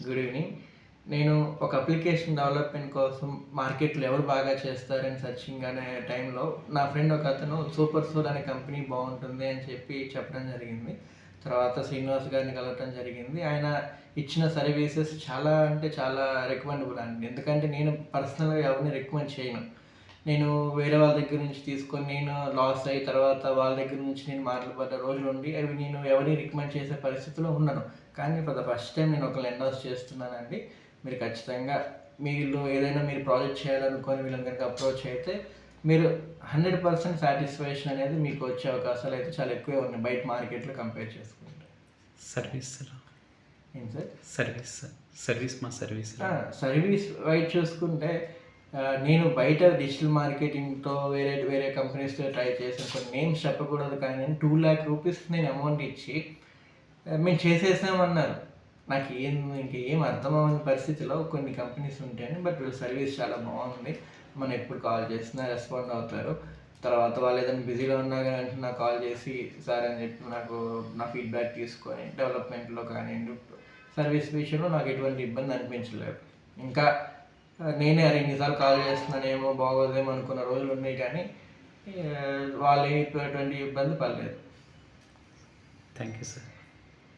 Good evening. నేను ఒక application development కోసం మార్కెట్‌లో ఎవరు బాగా చేస్తారని సెర్చింగ్ అనే టైంలో నా ఫ్రెండ్ ఒకతను సూపర్ సోల్ అనే కంపెనీ బాగుంటుంది అని చెప్పి చెప్పడం జరిగింది. తర్వాత శ్రీనివాస్ గారిని కలవటం జరిగింది. ఆయన ఇచ్చిన సర్వీసెస్ చాలా అంటే చాలా రికమెండబుల్ అండి. ఎందుకంటే నేను పర్సనల్‌గా ఎవరిని రికమెండ్ చేయను. నేను వేరే వాళ్ళ దగ్గర నుంచి తీసుకొని నేను లాస్ అయ్యి తర్వాత వాళ్ళ దగ్గర నుంచి నేను మాటలు పడ్డ రోజులుండి అవి నేను ఎవరిని రికమెండ్ చేసే పరిస్థితిలో ఉన్నాను. కానీ ఫర్ ద ఫస్ట్ టైం నేను ఒకళ్ళని ఎండోర్స్ చేస్తున్నానండి. మీరు ఖచ్చితంగా మీరు ఏదైనా మీరు ప్రాజెక్ట్ చేయాలనుకొని వీళ్ళని కనుక అప్రోచ్ అయితే మీరు 100% సాటిస్ఫాక్షన్ అనేది మీకు వచ్చే అవకాశాలు అయితే చాలా ఎక్కువే ఉన్నాయి బయట మార్కెట్‌లో కంపేర్ చేసుకుంటే. Service sir. ఏంటి sir? Service sir. Service. Service wise చూసుకుంటే నేను బయట డిజిటల్ మార్కెటింగ్‌తో వేరే వేరే కంపెనీస్‌తో ట్రై చేశాను. కొన్ని నేమ్స్ చెప్పకూడదు కానీ 2,00,000 రూపీస్ నేను అమౌంట్ ఇచ్చి మేము చేసేసామన్నారు. ఇంకేం అర్థం అవ్వని పరిస్థితిలో కొన్ని కంపెనీస్ ఉంటాయని. బట్ వీళ్ళ సర్వీస్ చాలా బాగుంది. మనం ఎప్పుడు కాల్ చేసినా రెస్పాండ్ అవుతారు. తర్వాత వాళ్ళు ఏదైనా బిజీలో ఉన్నా కానీ వెంటనే నాకు కాల్ చేసి సార్ అని చెప్పి నాకు నా ఫీడ్‌బ్యాక్ తీసుకొని డెవలప్‌మెంట్‌లో కానివ్వండి, సర్వీస్ విషయంలో నాకు ఎటువంటి ఇబ్బంది అనిపించలేదు. ఇంకా నేనే అరే ఇన్నిసార్లు కాల్ చేస్తున్నానేమో బాగోదేమో అనుకున్న రోజులు ఉన్నాయి కానీ వాళ్ళు ఎటువంటి ఇబ్బంది పడలేదు. Thank you sir.